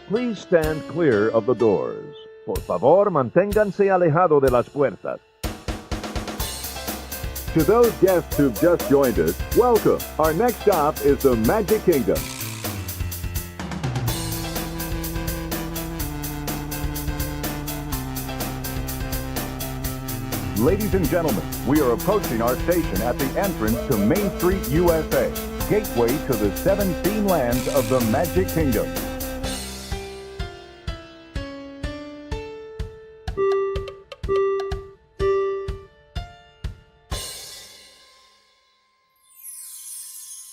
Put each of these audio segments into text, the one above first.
please stand clear of the doors. Por favor, manténganse alejado de las puertas. To those guests who've just joined us, welcome. Our next stop is the Magic Kingdom. Ladies and gentlemen, we are approaching our station at the entrance to Main Street, USA, gateway to the 7 theme lands of the Magic Kingdom.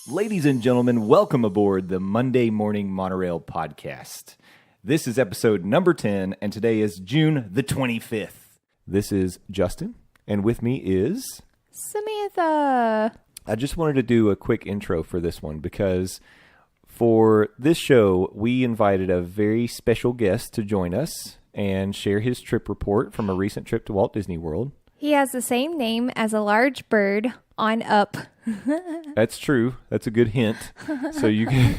Ladies and gentlemen, welcome aboard the Monday Morning Monorail podcast. This is episode number 10, and today is June the 25th. This is Justin, and with me is... Samantha. I just wanted to do a quick intro for this one because for this show, we invited a very special guest to join us and share his trip report from a recent trip to Walt Disney World. He has the same name as a large bird on Up. That's true. That's a good hint. So you can,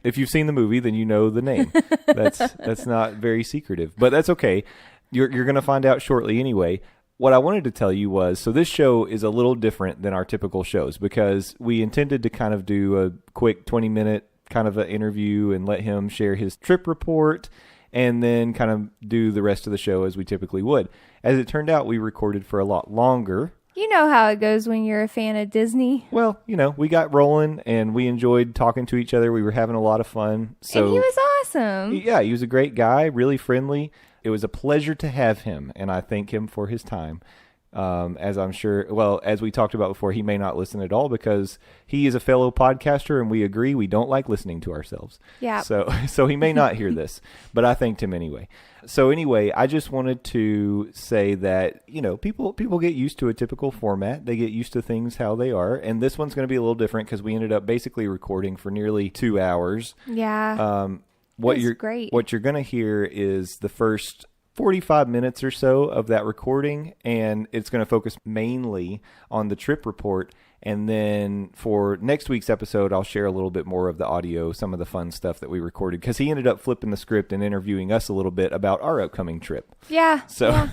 if you've seen the movie, then you know the name. That's not very secretive, but that's okay. You're going to find out shortly anyway. What I wanted to tell you was, so this show is a little different than our typical shows because we intended to kind of do a quick 20-minute kind of an interview and let him share his trip report and then kind of do the rest of the show as we typically would. As it turned out, we recorded for a lot longer. You know how it goes when you're a fan of Disney. Well, we got rolling and we enjoyed talking to each other. We were having a lot of fun. So, and he was awesome. Yeah, he was a great guy, really friendly. It was a pleasure to have him, and I thank him for his time. As I'm sure, as we talked about before, he may not listen at all because he is a fellow podcaster, and we agree we don't like listening to ourselves. Yeah. So he may not hear this, but I thanked him anyway. So anyway, I just wanted to say that, people get used to a typical format. They get used to things how they are, and this one's going to be a little different because we ended up basically recording for nearly 2 hours. Yeah. What you're going to hear is the first 45 minutes or so of that recording, and it's going to focus mainly on the trip report. And then for next week's episode, I'll share a little bit more of the audio, some of the fun stuff that we recorded, because he ended up flipping the script and interviewing us a little bit about our upcoming trip. Yeah. So,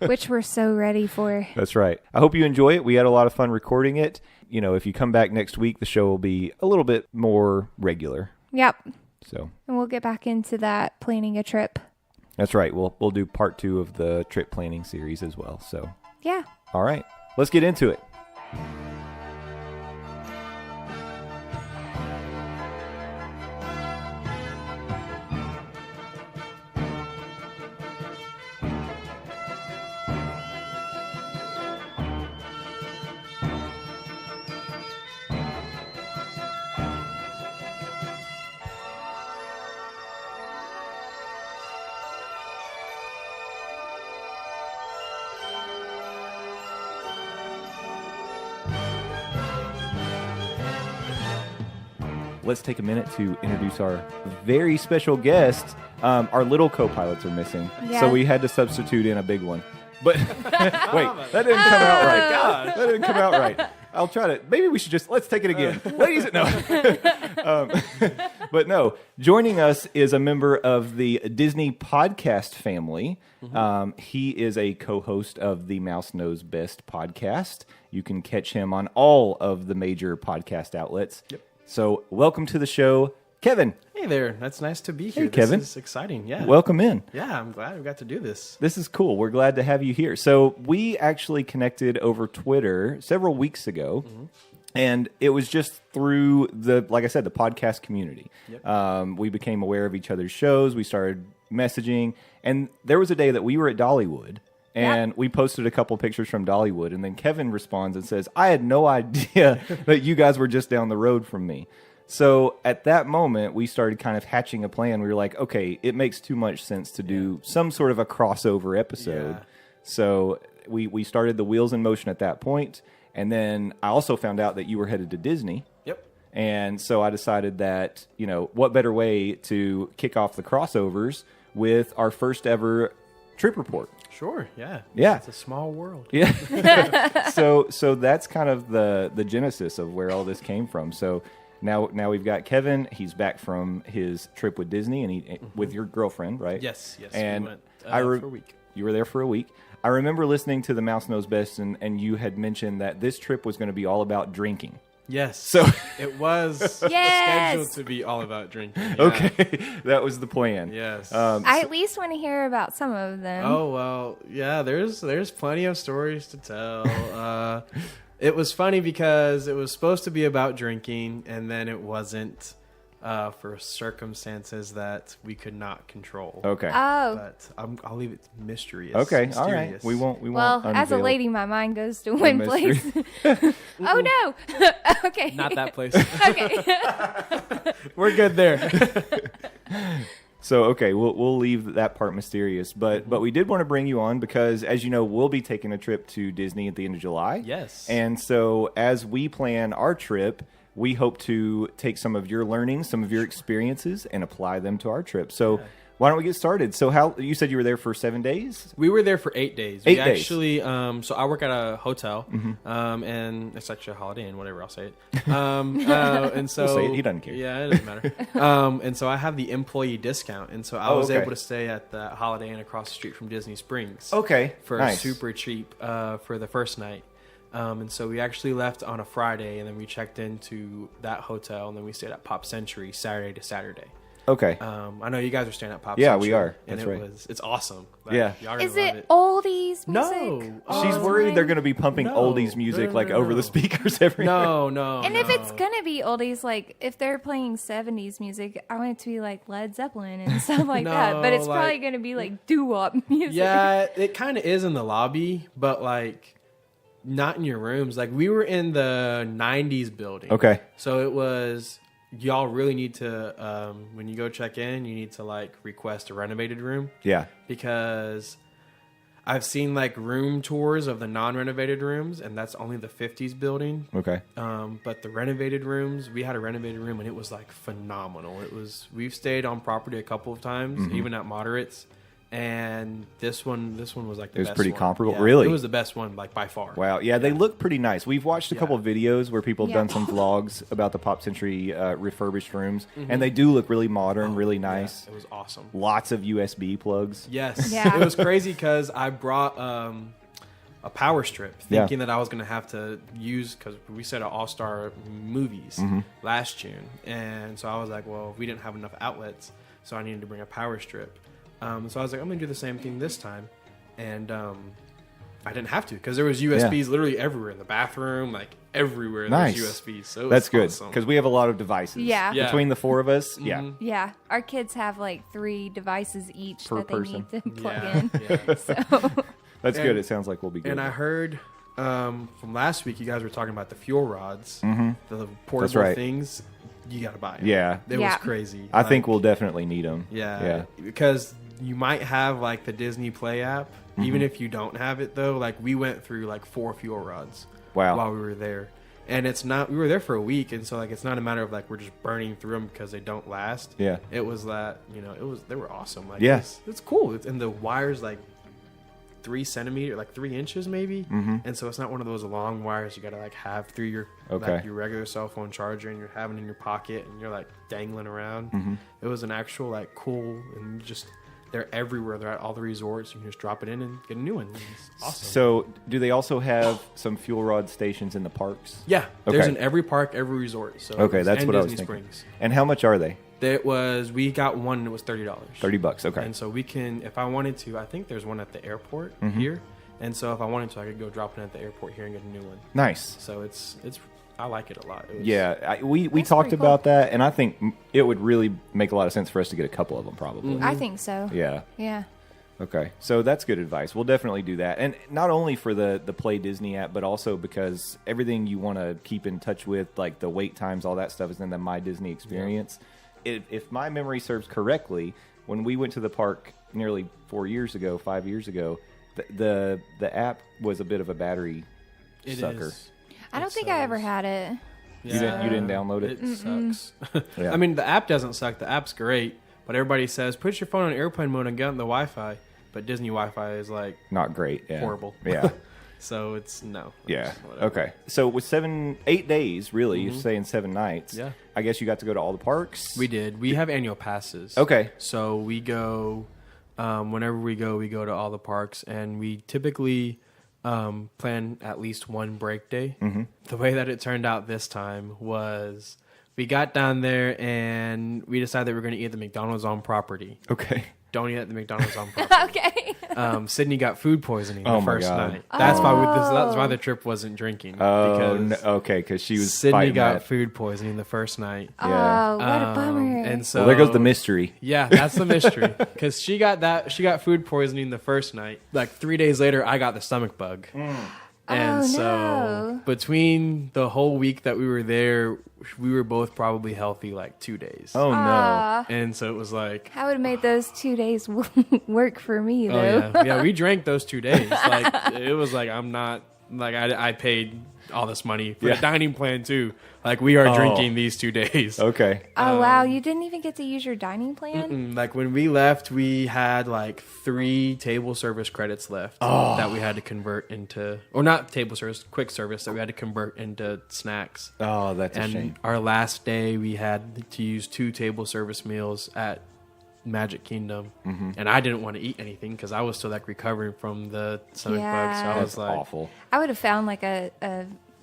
which we're so ready for. That's right. I hope you enjoy it. We had a lot of fun recording it. If you come back next week, the show will be a little bit more regular. Yep. So, and we'll get back into that planning a trip. That's right. We'll do part 2 of the trip planning series as well. So yeah. All right. Let's get into it. Let's take a minute to introduce our very special guest. Our little co-pilots are missing, so we had to substitute in a big one. But wait, that didn't come out right. God, that didn't come out right. I'll try to. Maybe we should let's take it again. Ladies, no. But no, joining us is a member of the Disney podcast family. Mm-hmm. He is a co-host of the Mouse Knows Best podcast. You can catch him on all of the major podcast outlets. Yep. So, welcome to the show, Kevin. Hey there. That's nice to be here. Hey, Kevin. This is exciting. Yeah. Welcome in. Yeah, I'm glad we got to do this. This is cool. We're glad to have you here. So, we actually connected over Twitter several weeks ago, and it was just through like I said, the podcast community. Yep. We became aware of each other's shows. We started messaging, and there was a day that we were at Dollywood. And we posted a couple pictures from Dollywood, and then Kevin responds and says, I had no idea that you guys were just down the road from me. So at that moment, we started kind of hatching a plan. We were like, okay, it makes too much sense to do some sort of a crossover episode. Yeah. So we started the wheels in motion at that point. And then I also found out that you were headed to Disney. Yep. And so I decided that, what better way to kick off the crossovers with our first ever trip report. Sure, yeah. Yeah. It's a small world. Yeah. So that's kind of the genesis of where all this came from. So Now we've got Kevin. He's back from his trip with Disney and with your girlfriend, right? Yes. And we went for for a week. You were there for a week. I remember listening to the Mouse Knows Best, and you had mentioned that this trip was going to be all about drinking. Yes. So it was Yes. scheduled to be all about drinking. Yeah. Okay, that was the plan. Yes. I at least want to hear about some of them. Oh well, yeah. There's plenty of stories to tell. It was funny because it was supposed to be about drinking, and then it wasn't for circumstances that we could not control. Okay. Oh. But I'll leave it mysterious. Okay. All right. Mysterious. We won't. Well, as a unveil lady, my mind goes to one mystery. place. Oh no. Okay. Not that place. Okay. We're good there. So okay, we'll leave that part mysterious, but we did want to bring you on because, as you know, we'll be taking a trip to Disney at the end of July. Yes. And so as we plan our trip, we hope to take some of your learnings, some of your experiences, and apply them to our trip. So why don't we get started? So how you said you were there for 7 days? We were there for 8 days. 8 we days. Actually, so I work at a hotel, and it's actually a Holiday Inn, whatever, I'll say it. And so We'll say it. He doesn't care. Yeah, it doesn't matter. And so I have the employee discount, and so I was okay. able to stay at the Holiday Inn across the street from Disney Springs. Okay. For nice. super cheap for the first night. And so we actually left on a Friday, and then we checked into that hotel, and then we stayed at Pop Century Saturday to Saturday. Okay. I know you guys are staying at Pop Yeah, Century. we are. And That's right. it's awesome. Like, Yeah. y'all gonna Is love it oldies music? No. She's worried they're going to be pumping No. oldies music No, like no, over no. the speakers everywhere. No. And if it's gonna be oldies, like if they're playing 70s music, I want it to be like Led Zeppelin and stuff like that. But it's No, probably like- gonna be like doo-wop music. Yeah, it kind of is in the lobby, but like not in your rooms. Like we were in the 90s building. Okay. So it was, y'all really need to, when you go check in, you need to like request a renovated room, Yeah. because I've seen like room tours of the non-renovated rooms, and that's only the 50s building. Okay. But the renovated rooms, we had a renovated room, and it was like phenomenal. We've stayed on property a couple of times, even at moderates, and this one was like the best. It was pretty one. comparable? Yeah, Really? it was the best one, like by far. Wow. Yeah, they look pretty nice. We've watched a couple of videos where people have Yeah. done some vlogs about the Pop Century refurbished rooms, and they do look really modern, really nice. Yeah, it was awesome. Lots of USB plugs. Yes, Yeah. it was crazy because I brought a power strip, thinking that I was gonna have to use, because we said an all-star movies last June, and so I was like, well, we didn't have enough outlets, so I needed to bring a power strip. So I was like, I'm gonna do the same thing this time, and I didn't have to, because there was USBs literally everywhere in the bathroom, like everywhere. Nice. There's USBs, so it was That's good awesome. because we have a lot of devices. Yeah. Yeah. Between the four of us, yeah. Yeah, our kids have like 3 devices each Per that they person. need to plug Yeah, in. yeah. So That's And- good. It sounds like we'll be good. And I heard from last week, you guys were talking about the fuel rods, the portable That's right. things. You got to buy 'em. Yeah. It Yeah. was crazy. I think Like, we'll definitely need them. Yeah, because you might have like the Disney Play app. Even if you don't have it though, like we went through like 4 fuel rods Wow. while we were there. And it's not, we were there for a week, and so like it's not a matter of like we're just burning through them because they don't last. Yeah. It was that, they were awesome. Like Yeah. it's cool. And the wire's like 3 centimeters, like 3 inches maybe. And so it's not one of those long wires you gotta like have through your Okay. like your regular cell phone charger, and you're having in your pocket and you're like dangling around. It was an actual like cool, and you just, they're everywhere. They're at all the resorts. You can just drop it in and get a new one. It's awesome. So, do they also have some fuel rod stations in the parks? Yeah, there's Okay. in every park, every resort. So Okay, that's and what I was Disney thinking. Springs. And how much are they? We got one, and it was $30. $30. Okay. And so we can, if I wanted to, I think there's one at the airport here. And so if I wanted to, I could go drop it at the airport here and get a new one. Nice. So it's I like it a lot. It was, Yeah, we That's talked pretty cool. about that, and I think it would really make a lot of sense for us to get a couple of them, probably. I think so. Yeah. Yeah. Okay, so that's good advice. We'll definitely do that, and not only for the Play Disney app, but also because everything you want to keep in touch with, like the wait times, all that stuff, is in the My Disney experience. If my memory serves correctly, when we went to the park nearly 5 years ago, the app was a bit of a battery It sucker. is. I don't It think I ever sucks. had it. You didn't download it? It sucks. Yeah. I mean, the app doesn't suck. The app's great, but everybody says put your phone on airplane mode and get on the Wi-Fi. But Disney Wi-Fi is like Not great. Yeah. horrible. Yeah. So it's no. Yeah. It's whatever. Okay. So with 8 days, really, you're saying 7 nights. Yeah. I guess you got to go to all the parks. We did. We have annual passes. Okay. So we go, whenever we go to all the parks, and we typically plan at least one break day. Mm-hmm. The way that it turned out this time was we got down there and we decided that we were going to eat at the McDonald's on property. Okay. Don't eat at the McDonald's on property. Okay. Sydney got food poisoning the first God. night. That's why the trip wasn't drinking. Oh, because okay, because she was Sydney fighting got that. food poisoning the first night. Yeah. Oh, what a bummer. And so Well, there goes the mystery. Yeah, that's the mystery. Because she got food poisoning the first night. Like 3 days later, I got the stomach bug. And Oh, so no. between the whole week that we were there, we were both probably healthy like 2 days. Oh, no. Aw, And so it was like, I would have made those 2 days work for me, though. oh yeah, yeah. We drank those 2 days. Like it was like I'm not like I paid all this money for the dining plan too. Like we are drinking these 2 days. Okay. Oh, wow. You didn't even get to use your dining plan? Like when we left, we had like 3 table service credits left that we had to convert into, or not table service, quick service that we had to convert into snacks. Oh, that's a And shame. our last day, we had to use 2 table service meals at Magic Kingdom, and I didn't want to eat anything because I was still like recovering from the stomach bug. So I Yeah. was That's like, awful. I would have found like a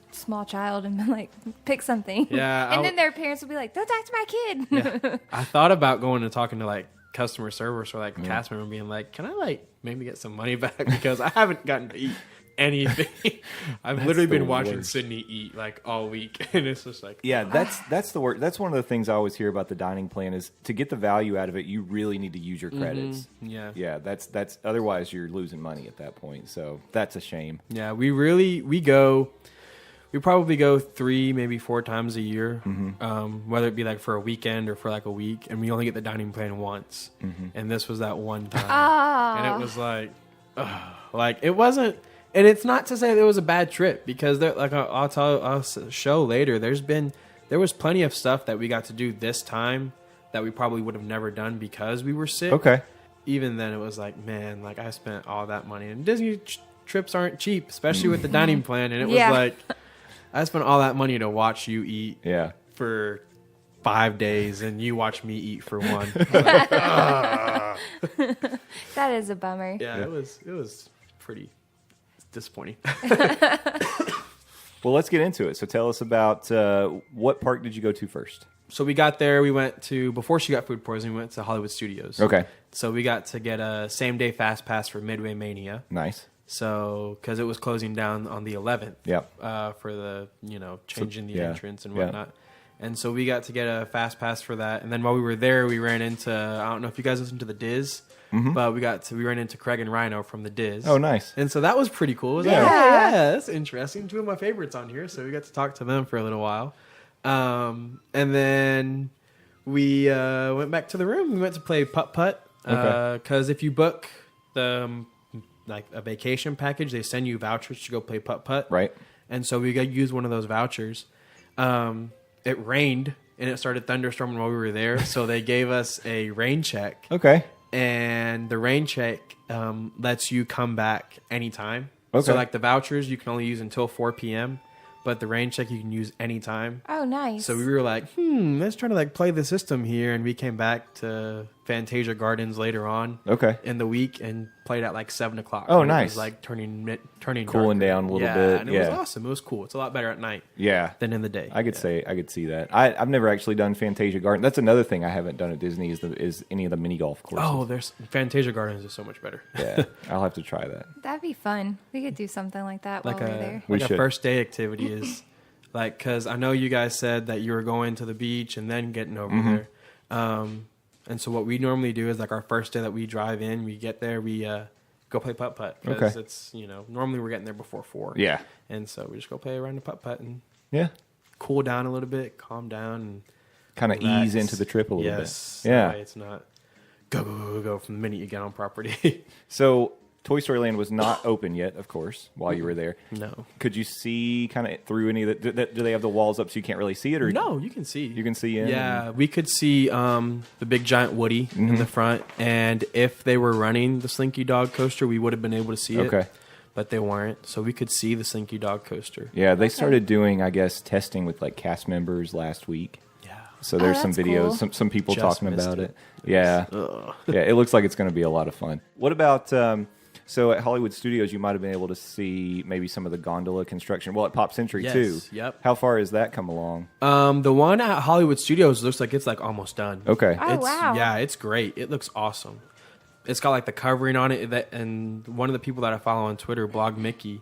small child and been like, pick something. Yeah, And then their parents would be like, don't talk to my kid. I thought about going and talking to like customer service or like cast member, being like, "Can I like maybe get some money back because I haven't gotten to eat anything." I've literally the been watching worst. Sydney eat like all week, and it's just like, Yeah, that's the word. That's one of the things I always hear about the dining plan is to get the value out of it, you really need to use your credits. yeah, Yeah, that's otherwise you're losing money at that point. So that's a shame. yeah. We probably go 3, maybe 4 times a year, whether it be like for a weekend or for like a week, and we only get the dining plan once. And this was that one time, and it was like it wasn't. And it's not to say that it was a bad trip because there, like I'll show later. There was plenty of stuff that we got to do this time that we probably would have never done because we were sick. Okay. Even then, it was like, man, like I spent all that money, and Disney trips aren't cheap, especially with the dining plan. And it was like, I spent all that money to watch you eat Yeah. for 5 days, and you watch me eat for 1. That is a bummer. Yeah, it was pretty disappointing. Well, let's get into it. So tell us about what park did you go to first? So we got there. We went to, before she got food poisoning, we went to Hollywood Studios. Okay. So we got to get a same-day fast pass for Midway Mania. Nice. So, because it was closing down on the 11th. Yep. For the, changing the yeah. entrance and Yeah. whatnot. And so we got to get a fast pass for that. And then while we were there, we ran into, I don't know if you guys listened to the Diz, but we ran into Craig and Rhino from the Diz. Oh, nice. And so that was pretty cool. It was Yeah. like, yeah, that's interesting. 2 of my favorites on here. So we got to talk to them for a little while. And then we went back to the room. We went to play putt-putt. Okay. Because if you book the like a vacation package, they send you vouchers to go play putt-putt. Right. And so we got to use one of those vouchers. It rained and it started thunderstorming while we were there. So they gave us a rain check. Okay. And the rain check lets you come back anytime. Okay. So like the vouchers you can only use until 4 p.m. But the rain check you can use anytime. Oh, nice. So we were like, let's try to like play the system here. And we came back to Fantasia Gardens later on in the week and played at like 7 o'clock. Oh, when nice. It was like turning Cooling darker. down a little bit. And it was awesome. It was cool. It's a lot better at night Yeah. than in the day. I could see that. I've never actually done Fantasia Garden. That's another thing I haven't done at Disney is any of the mini golf courses. Oh, there's Fantasia Gardens is so much better. Yeah. I'll have to try that. That'd be fun. We could do something like that Like while we're there. We a should. first day activity is like, because I know you guys said that you were going to the beach and then getting over there. And so what we normally do is like our first day that we drive in, we get there, we go play putt-putt. Because it's, normally we're getting there before 4. Yeah. And so we just go play around the putt-putt and Yeah. cool down a little bit, calm down, and Kind of relax. ease into the trip a little Yes. bit. Yeah. That way it's not go from the minute you get on property. So Toy Story Land was not open yet, of course, while you were there. No. Could you see kind of through any of the? Do they have the walls up so you can't really see it, or No, you can see. You can see in. Yeah, we could see the big giant Woody in the front, and if they were running the Slinky Dog coaster, we would have been able to see it. Okay. but they weren't. So we could see the Slinky Dog coaster. Yeah, they started doing, I guess, testing with like cast members last week. Yeah. So there's some that's videos, cool. some people Just talking missed about it. it. Yeah. Yeah, it looks like it's going to be a lot of fun. What about, so at Hollywood Studios, you might have been able to see maybe some of the gondola construction. Well, at Pop Century, Yes, too. yep. How far has that come along? The one at Hollywood Studios looks like it's like almost done. Okay. Oh, wow. Yeah, it's great. It looks awesome. It's got like the covering on it, and one of the people that I follow on Twitter, Blog Mickey,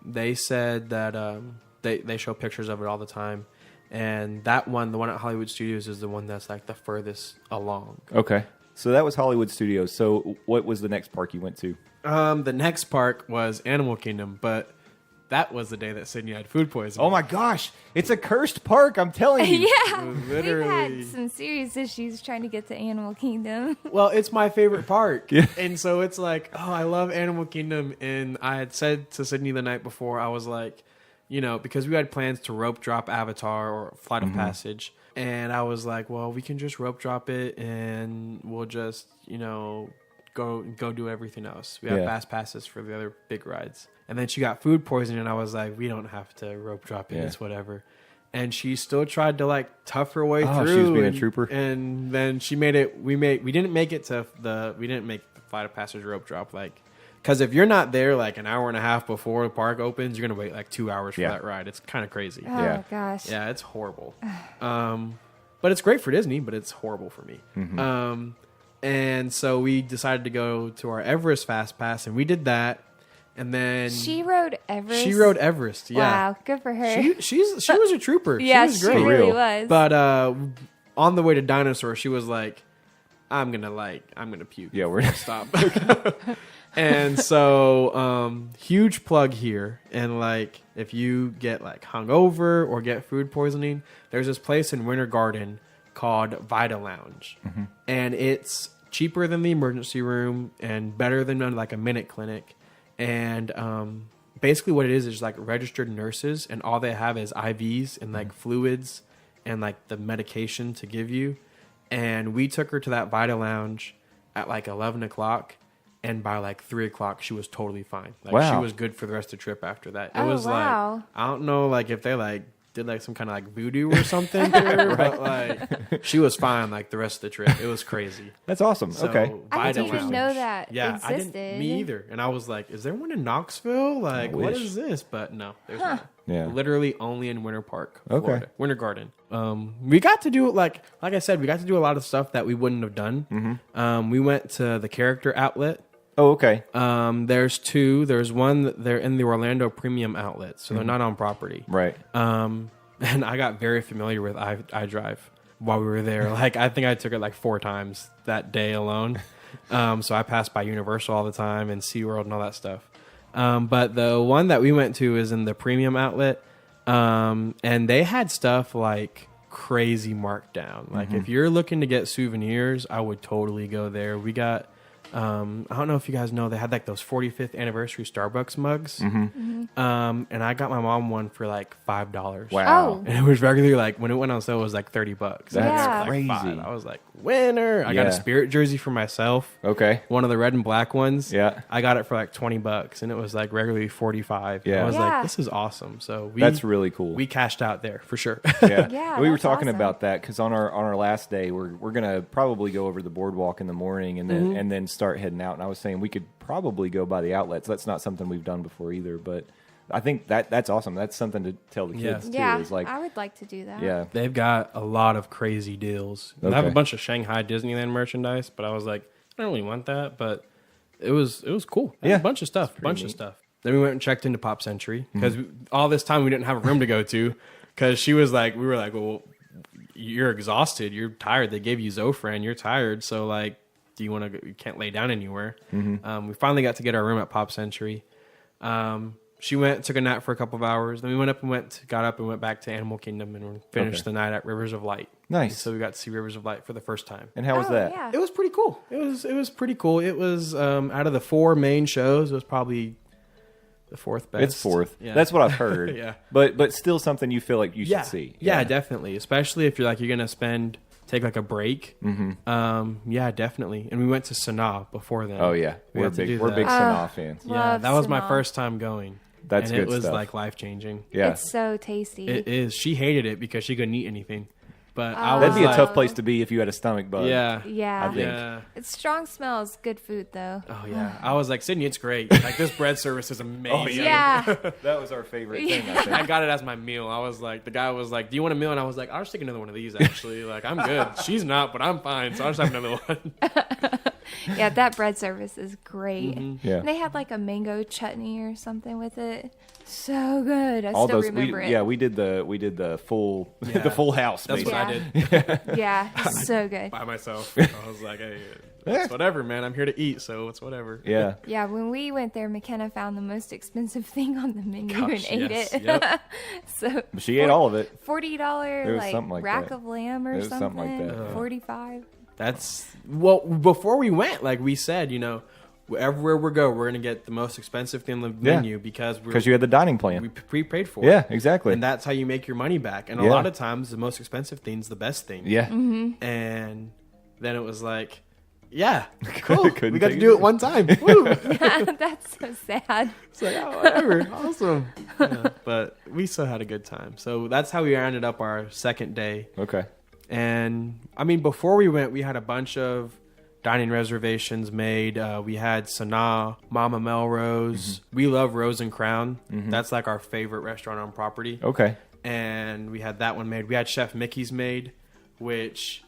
they said that they show pictures of it all the time, and that one, the one at Hollywood Studios, is the one that's like the furthest along. Okay. So that was Hollywood Studios. So what was the next park you went to? The next park was Animal Kingdom, but that was the day that Sydney had food poisoning. Oh my gosh, it's a cursed park, I'm telling you. Yeah, Literally. we've had some serious issues trying to get to Animal Kingdom. Well, it's my favorite park. Yeah. And so it's like, oh, I love Animal Kingdom. And I had said to Sydney the night before, I was like, because we had plans to rope drop Avatar or Flight of Passage. And I was like, well, we can just rope drop it and we'll just, go do everything else. We have fast passes for the other big rides. And then she got food poisoning and I was like, we don't have to rope drop it. Yeah. It's whatever. And she still tried to like tough her way Oh, through. she was being a and, trooper. And then she made it. We didn't make the Flight of Passage rope drop, like, because if you're not there like an hour and a half before the park opens, you're gonna wait like 2 hours for that ride. It's kind of crazy. Oh, Yeah. gosh. Yeah, it's horrible. But it's great for Disney, but it's horrible for me. And so we decided to go to our Everest Fast Pass, and we did that. And then She rode Everest? She rode Everest. Yeah. Wow, good for her. She was a trooper. yeah, she was great. really real. was. But on the way to Dinosaur, she was like, I'm gonna puke. Yeah, we're stop. And so, huge plug here. And like, if you get like hungover or get food poisoning, there's this place in Winter Garden called Vita Lounge, and it's cheaper than the emergency room and better than like a Minute Clinic. And basically, what it is like registered nurses, and all they have is IVs and like fluids and like the medication to give you. And we took her to that Vita Lounge at like 11 o'clock. And by like 3 o'clock, she was totally fine. Like Wow. she was good for the rest of the trip after that. It Oh, was wow. like, I don't know, like if they like did like some kind of like voodoo or something to her, but like she was fine like the rest of the trip. It was crazy. That's awesome. So, Okay. I Vita didn't even Lounge. know that Yeah, I existed. didn't. Me either. And I was like, is there one in Knoxville? Like, what wish. is this? But no, there's not. Yeah. Literally only in Winter Park, Okay. Florida. Winter Garden. We got to do it like I said, we got to do a lot of stuff that we wouldn't have done. We went to the character outlet. Oh, okay. There's two. There's one that they're in the Orlando Premium Outlet, so they're not on property. Right. And I got very familiar with iDrive while we were there. Like, I think I took it like 4 times that day alone. So I passed by Universal all the time and SeaWorld and all that stuff. But the one that we went to is in the Premium Outlet. And they had stuff like crazy marked down. Like, if you're looking to get souvenirs, I would totally go there. We got... I don't know if you guys know, they had like those 45th anniversary Starbucks mugs. And I got my mom one for like $5. Wow. Oh. And it was regularly like, when it went on sale, it was like $30. That's Yeah. crazy. I was like, winner. I got a Yeah. Spirit jersey for myself. Okay. One of the red and black ones. Yeah. I got it for like $20 and it was like regularly $45. Yeah. I was Yeah. like, this is awesome. So That's really cool. we cashed out there for sure. Yeah, Yeah, we were that's talking awesome. about that because on our last day, we're gonna probably go over the boardwalk in the morning and then start heading out. And I was saying we could probably go by the outlets. That's not something we've done before either, but I think that's awesome. That's something to tell the Yeah. kids too. Yeah, Is like, I would like to do that. yeah, They've got a lot of crazy deals. They have a Okay. bunch of Shanghai Disneyland merchandise, but I was like, I don't really want that, but it was cool. Yeah. A bunch of stuff, Then we went and checked into Pop Century because all this time we didn't have a room to go to because she was like, we were like, well, you're exhausted, you're tired. They gave you Zofran, you're tired, so like, do you want to? You can't lay down anywhere. We finally got to get our room at Pop Century. She took a nap for a couple of hours. Then we got up and went back to Animal Kingdom and finished the night at Rivers of Light. Nice. So we got to see Rivers of Light for the first time. And how was Oh, that? yeah. It was pretty cool. It was pretty cool. It was out of the 4 main shows, it was probably the 4th best. It's 4th. Yeah. That's what I've heard. Yeah. But still something you feel like you should yeah. see. Yeah, definitely. Especially if you're gonna spend take like a break. Yeah, definitely. And we went to Sanaa before then. Oh yeah, we're had to do big that. Sanaa fans. Yeah, Love that was my Sanaa. first time going. That's and good it was stuff. like life changing. Yeah, It's so tasty. It is. She hated it because she couldn't eat anything. But I was that'd be a like, tough place to be if you had a stomach bug. Yeah. Yeah. I think. Yeah. It's strong smells, good food though. Oh yeah. I was like, Sydney, it's great. Like this bread service is amazing. Yeah. That was our favorite thing. I think. I got it as my meal. I was like, the guy was like, "Do you want a meal?" And I was like, "I'll just take another one of these." Actually, like I'm good. She's not, but I'm fine. So I'll just have another one. Yeah, that bread service is great. Yeah. And they had like a mango chutney or something with it. So good. I All still those, remember it. yeah, we did the full Yeah. the full house. That's what basically. I did Yeah, so good. by myself. I was like, "Hey, it's whatever, man. I'm here to eat, so it's whatever." Yeah. Yeah, when we went there, McKenna found the most expensive thing on the menu Gosh, and ate yes, it. yep. So But she ate all of it. $40 It was like, something like rack that. of lamb or It was something. something like that. 45. That's well. Before we went, like we said, everywhere we go, we're gonna get the most expensive thing on the menu because You had the dining plan. we pre-paid for Yeah, it. exactly. And that's how you make your money back. And a Yeah. lot of times, the most expensive thing's the best thing. Yeah. And then it was like, yeah, cool. Couldn't We got to take do it. it one time. Woo! That's so sad. It's like, oh, whatever. Awesome. Yeah, but we still had a good time. So that's how we ended up our second day. Okay. And I mean, before we went, we had a bunch of dining reservations made. We had Sanaa, Mama Melrose. We love Rose and Crown. That's like our favorite restaurant on property. Okay. And we had that one made. We had Chef Mickey's made, which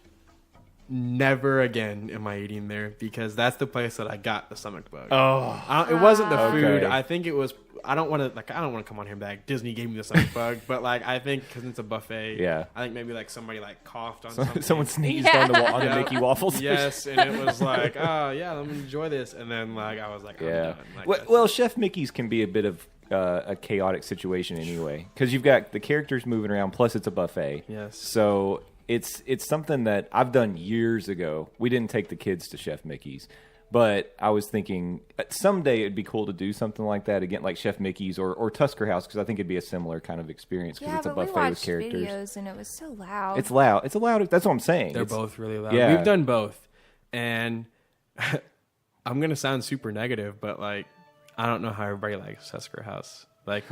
never again am I eating there because that's the place that I got the stomach bug. Oh. It wasn't the food. Okay. I think it was. I don't want to come on here and be like Disney gave me the stomach bug, but like I think because it's a buffet. Yeah. I think maybe like somebody like coughed on something. Someone sneezed Yeah. on the Yeah. Mickey waffles. Yes, and it was like, oh yeah, let me enjoy this, and then like I was like, I'm Yeah. done. Like, Well, that's well, it. Chef Mickey's can be a bit of a chaotic situation anyway, because you've got the characters moving around, plus it's a buffet. Yes. So it's something that I've done years ago. We didn't take the kids to Chef Mickey's, but I was thinking someday it'd be cool to do something like that again, like Chef Mickey's or Tusker House, because I think it'd be a similar kind of experience because Yeah, it's a but we buffet with watched characters. videos and it was so loud. It's loud. It's a loud. That's what I'm saying. They're It's- both really loud. Yeah. We've done both, and I'm gonna sound super negative, but like I don't know how everybody likes Tusker House. Like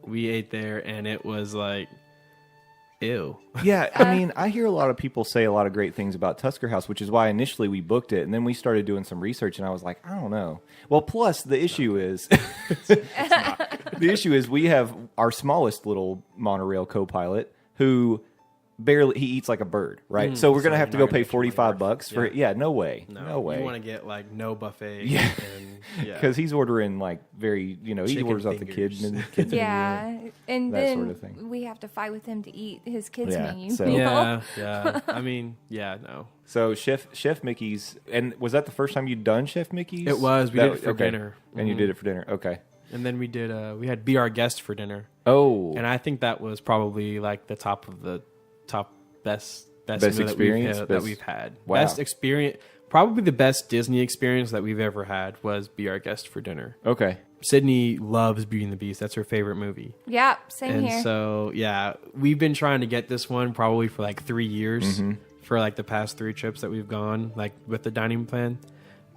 we ate there, and it was like, ew. Yeah, I mean, I hear a lot of people say a lot of great things about Tusker House, which is why initially we booked it, and then we started doing some research, and I was like, I don't know. Well, plus the issue is, we have our smallest little monorail co-pilot who he eats like a bird, right? So we're gonna so have to you're go not pay gonna get your money $45 worth. for it. Yeah, no way, no way. You want to get like no buffet. Yeah. and, Because he's ordering like very, he Chicken orders off the fingers. kids and kids. yeah, and that then sort of thing. we have to fight with him to eat his kids' Yeah, menu. so- meal. yeah. I mean, yeah, no. So Chef Mickey's, and was that the first time you'd done Chef Mickey's? It was. We did it for dinner. And you did it for dinner. Okay. And then we did. We had Be Our Guest for dinner. Oh, And I think that was probably like the top of the top best meal experience? that we've had. Wow. Best experience, probably the best Disney experience that we've ever had was Be Our Guest for dinner. okay. Sydney loves Beauty and the Beast. That's her favorite movie. Yeah, same And here. so, yeah, we've been trying to get this one probably for like 3 years for like the past 3 trips that we've gone, like with the dining plan.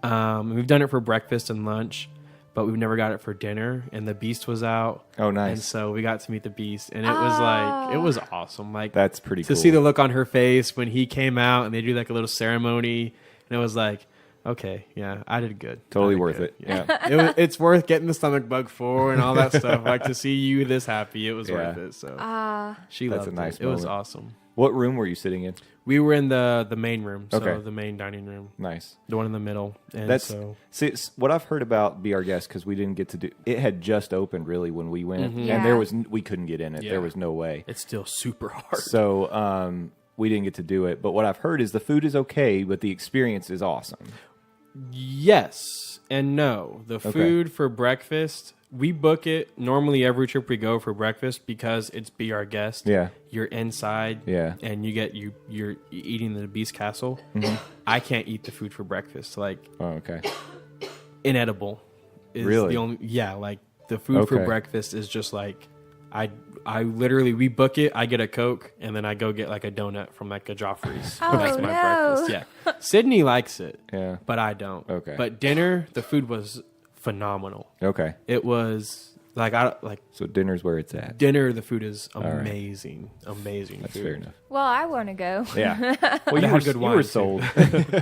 We've done it for breakfast and lunch, but we've never got it for dinner. And the Beast was out. Oh, nice. And so we got to meet the Beast, and it was like, it was awesome. Like, That's pretty to cool. see the look on her face when he came out and they do like a little ceremony, and it was like, okay, yeah, I did good. Totally I did worth good. it. Yeah, it's worth getting the stomach bug for and all that stuff. Like to see you this happy, it was worth it. So she That's loved a nice it. It was moment. awesome. What room were you sitting in? We were in the main room, so Okay. the main dining room, Nice. the one in the middle. And That's so what I've heard about Be Our Guest, because we didn't get to do it. Had just opened really when we went, Yeah. and we couldn't get in it. Yeah. There was no way. it's still super hard. So we didn't get to do it. But what I've heard is the food is okay, but the experience is awesome. Yes and no. The food for breakfast, we book it normally every trip we go for breakfast because it's Be Our Guest. Yeah. You're inside. Yeah. And you're eating the Beast Castle. I can't eat the food for breakfast. Like Oh, okay. inedible is Really? the only like the food for Okay. breakfast is just like I literally, we book it, I get a Coke, and then I go get like a donut from like a Joffrey's. Oh, That's my no. breakfast. Yeah. Sydney likes it. Yeah. But I don't. Okay. But dinner, the food was phenomenal. Okay. It was So dinner's where it's at. dinner, the food is right. amazing. Amazing That's food. fair enough. Well, I want to go. Yeah. Well, They you had were, good you wine, were too. sold.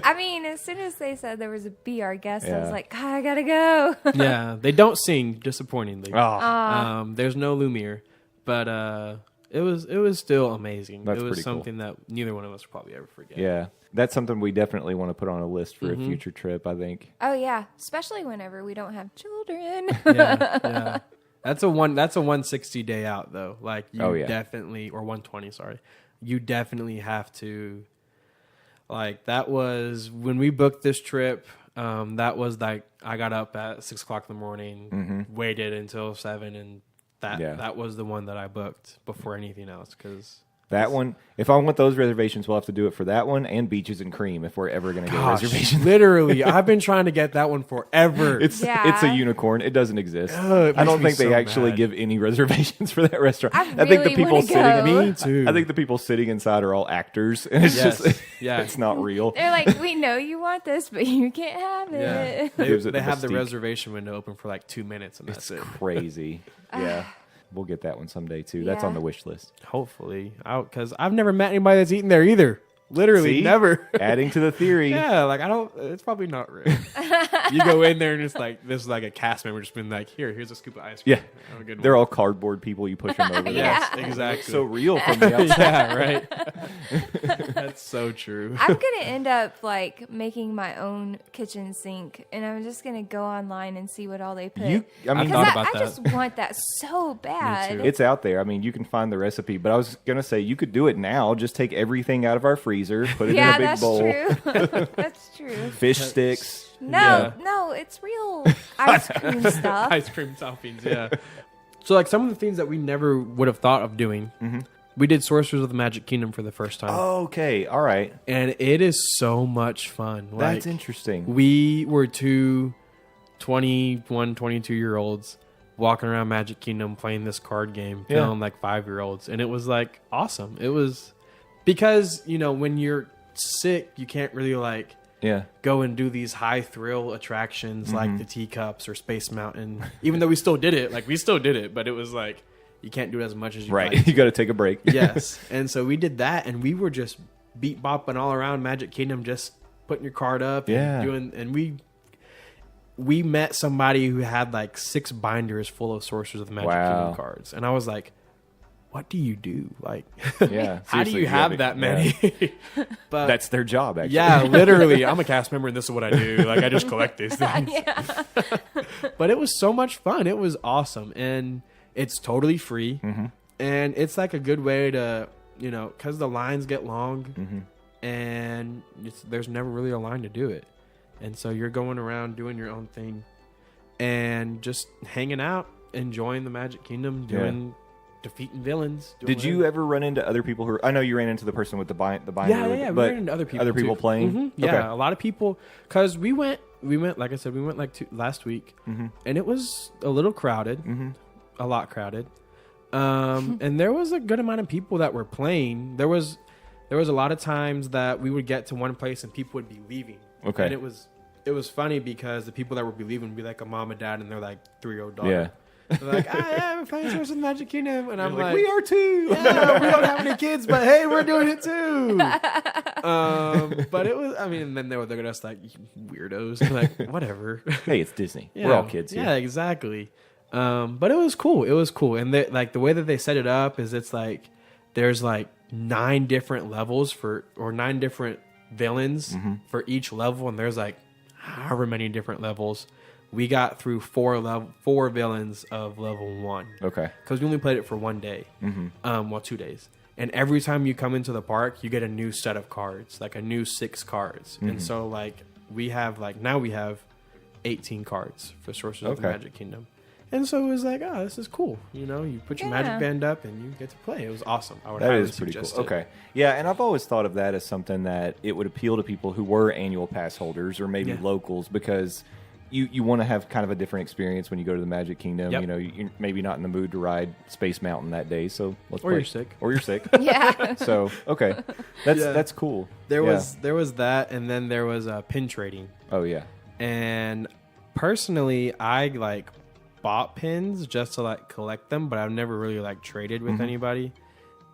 I mean, as soon as they said there was a Be Our Guest, I Yeah. was like, God, I gotta go. Yeah. They don't sing, disappointingly. Oh, There's no Lumiere, but it was still amazing. That's it was pretty cool. something that neither one of us will probably ever forget. yeah. That's something we definitely want to put on a list for Mm-hmm. a future trip, I think. Oh yeah, especially whenever we don't have children. Yeah. That's a 160 day out though. Like you Oh, yeah. definitely, or 120, sorry. You definitely have to, like, that was when we booked this trip. That was like, I got up at 6 o'clock in the morning, waited until 7, and that was the one that I booked before anything else. Cause That one, if I want those reservations, we'll have to do it for that one and Beaches and Cream if we're ever going to get reservations. literally, I've been trying to get that one forever. It's Yeah. a unicorn. It doesn't exist. It I makes don't me think they so actually mad. give any reservations for that restaurant. I think the really people wanna sitting go. Me too. I think the people sitting inside are all actors, and it's Yes. just Yeah. it's not real. They're like, we know you want this, but you can't have Yeah. it. They, Gives it they the have the mystique. reservation window open for like 2 minutes, and that's It's it. crazy. Yeah, we'll get that one someday too. That's Yeah. on the wish list. Hopefully, because I've never met anybody that's eaten there either. Literally, See? never. Adding to the theory. Yeah, like I don't. It's probably not real. You go in there and it's like this is like a cast member just been like, here's a scoop of ice cream. Yeah. Have a good They're one. all cardboard people. You push them over. Yes, there. exactly. So real from the outside. yeah, right. That's so true. I'm gonna end up like making my own kitchen sink, and I'm just gonna go online and see what all they put. I mean, thought Because about I that. just want that so bad. it's out there. I mean, you can find the recipe. But I was gonna say you could do it now. Just take everything out of our freezer, put it in a big that's bowl, true. That's true. fish sticks. No, no, it's real ice cream stuff. Ice cream toppings. Yeah. So like some of the things that we never would have thought of doing. We did Sorcerers of the Magic Kingdom for the first time. Okay, all right. And it is so much fun. Like, That's interesting. We were two 21, 22-year-olds walking around Magic Kingdom playing this card game, Yeah. feeling like 5-year-olds. And it was like awesome. It was because, when you're sick, you can't really like Yeah. go and do these high thrill attractions like the teacups or Space Mountain. Even though we still did it, but it was like you can't do it as much as you Right. like. You got to take a break. Yes. And so we did that, and we were just beat bopping all around Magic Kingdom, just putting your card up Yeah. and we met somebody who had like 6 binders full of Sorcerers of the Magic Wow. Kingdom cards. And I was like, what do you do? Like, Yeah. how do Seriously, you have gotta- that yeah. many? But That's their job, actually. yeah, literally. I'm a cast member and this is what I do. Like, I just collect these things. But it was so much fun. It was awesome. And it's totally free. And it's like a good way to, because the lines get long and there's never really a line to do it. And so you're going around doing your own thing and just hanging out, enjoying the Magic Kingdom, defeating villains. Did you ever run into other people who? I know you ran into the person with the binder. Yeah. We but ran into other people. Other people too. playing. Yeah, Okay. a lot of people. Because we went. Like I said, we went like last week, and it was a little crowded, a lot crowded. And there was a good amount of people that were playing. There was a lot of times that we would get to one place and people would be leaving. Okay. And it was funny because the people that would be leaving would be like a mom and dad and their like 3-year-old daughter. Yeah. They're like, we're playing Sorcerers of the Magic Kingdom, and I'm like, we are too. yeah, we don't have any kids, but hey, we're doing it too. But it was, and then they were just like weirdos, like whatever. Hey, it's Disney. Yeah. We're all kids here. Yeah, exactly. But it was cool. It was cool, and like the way that they set it up is it's like there's like 9 different levels 9 different villains for each level, and there's like however many different levels. We got through 4 villains of level 1. Okay. Because we only played it for 1 day. 2 days. And every time you come into the park, you get a new set of cards, like a new 6 cards. And so like we have 18 cards for Sorcerers of the Okay. Magic Kingdom. And so it was like, this is cool. You put your magic band up and you get to play. It was awesome. I would That highly is pretty cool. suggest it. Okay. Yeah, and I've always thought of that as something that it would appeal to people who were annual pass holders or maybe Yeah. locals because you want to have kind of a different experience when you go to the Magic Kingdom. Yep. You know, you're maybe not in the mood to ride Space Mountain that day, so let's Or play. you're sick. Or you're sick. Yeah. So okay, that's cool. There Yeah. was that, and then there was pin trading. Oh yeah. And personally, I like bought pins just to like collect them, but I've never really like traded with anybody.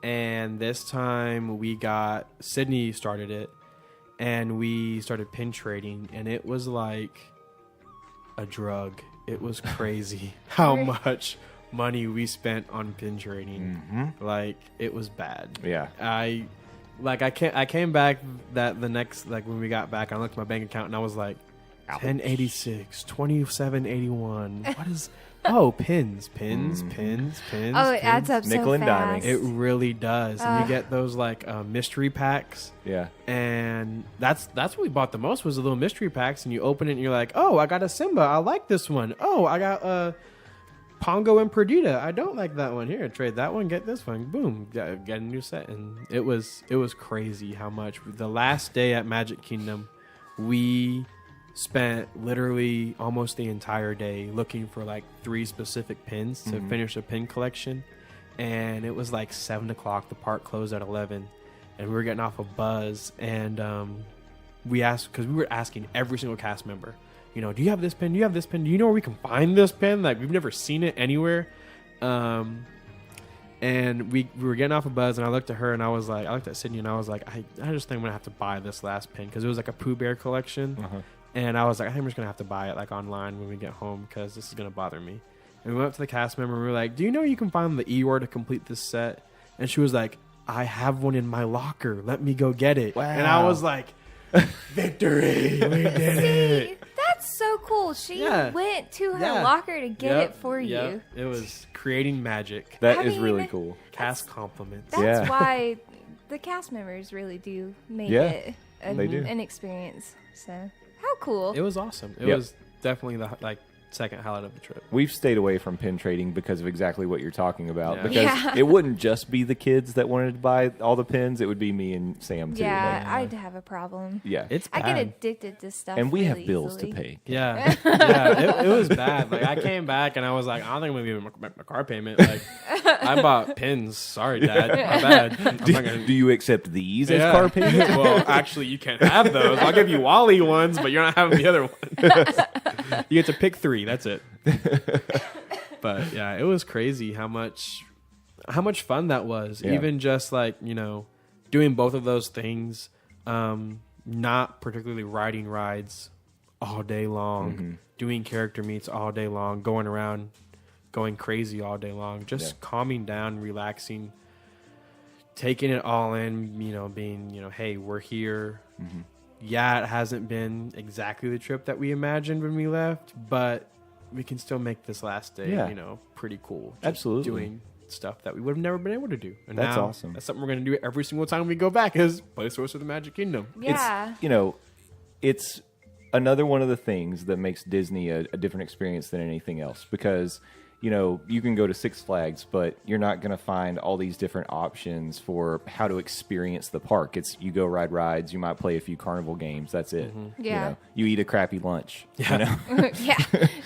And this time Sydney started it, and we started pin trading, and it was like a drug. It was crazy how much money we spent on pin trading. Like, it was bad. Yeah. I came back the next, like, when we got back, I looked at my bank account and I was like, 1086, 2781. What is? Oh, pins. Oh, it adds up Nickel so and diming. fast. It really does. And you get those like mystery packs. Yeah. And that's what we bought the most was the little mystery packs. And you open it and you're like, oh, I got a Simba. I like this one. Oh, I got Pongo and Perdita. I don't like that one. Here, trade that one. Get this one. Boom. Get a new set. And it was crazy how much. The last day at Magic Kingdom, we spent literally almost the entire day looking for like 3 specific pins to finish a pin collection. And it was like 7 o'clock. The park closed at 11, and we were getting off a buzz. And we asked, because we were asking every single cast member, you know, do you have this pin? Do you have this pin? Do you know where we can find this pin? Like, we've never seen it anywhere. And we were getting off a buzz, and I looked at her, and I looked at Sydney, and I was like, I just think I'm gonna have to buy this last pin, because it was like a Pooh Bear collection. And I was like, I think I'm just going to have to buy it like online when we get home, because this is going to bother me. And we went up to the cast member and we were like, do you know you can find the Eeyore to complete this set? And she was like, I have one in my locker. Let me go get it. Wow. And I was like, victory. We did it. That's so cool. She Yeah. went to her Yeah. locker to get it for Yep. you. It was creating magic. That I is really mean, cool. Cast compliments. That's Yeah. why the cast members really do make Yeah, it they do. an experience. So, how cool. It was awesome. It Yep. was definitely the second highlight of the trip. We've stayed away from pin trading because of exactly what you're talking about. Yeah. Because Yeah. it wouldn't just be the kids that wanted to buy all the pins; it would be me and Sam too. yeah, Like, I'd have a problem. yeah. It's I bad. get addicted to stuff. And we have really bills easily. to pay. Yeah, it was bad. Like, I came back and I was like, I don't think I'm gonna be my car payment. Like, I bought pins. Sorry, Dad. My bad. I'm not gonna. Do you accept these as Yeah. car payments? Well, actually, you can't have those. I'll give you Wally ones, but you're not having the other one. You get to pick 3. That's it. But yeah, it was crazy how much fun that was. Yeah. Even just like, you know, doing both of those things, not particularly riding rides all day long, doing character meets all day long, going around, going crazy all day long, just calming down, relaxing, taking it all in, you know, being, you know, hey, we're here. Yeah, it hasn't been exactly the trip that we imagined when we left, but we can still make this last day, Yeah. you know, pretty cool. Just Absolutely. doing stuff that we would have never been able to do. And That's now, awesome. That's something we're going to do every single time we go back, is play Source of the Magic Kingdom. Yeah. It's, you know, it's another one of the things that makes Disney a different experience than anything else, because, you know, you can go to Six Flags, but you're not going to find all these different options for how to experience the park. It's, you go ride rides, you might play a few carnival games, that's it. Yeah. You know, you eat a crappy lunch. Yeah. You know? Yeah.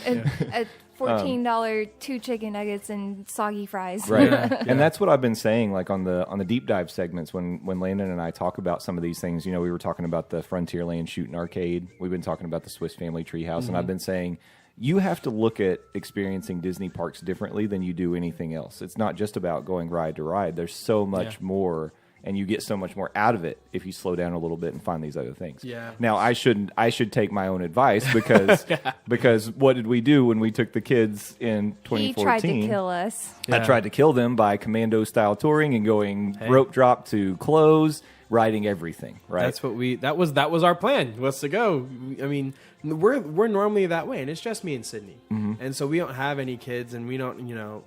A $14 2 chicken nuggets and soggy fries. Right. Yeah. And that's what I've been saying, like on the deep dive segments when Landon and I talk about some of these things. You know, we were talking about the Frontierland Shooting Arcade. We've been talking about the Swiss Family Treehouse, and I've been saying you have to look at experiencing Disney parks differently than you do anything else. It's not just about going ride to ride. There's so much more, and you get so much more out of it if you slow down a little bit and find these other things. Yeah. Now, I should take my own advice because because what did we do when we took the kids in 2014? He tried to kill us. I tried to kill them by commando style touring and going rope drop to close, riding everything. Right. That's what that was our plan, was to go. I mean, we're normally that way, and it's just me and Sydney, and so we don't have any kids, and we don't, you know,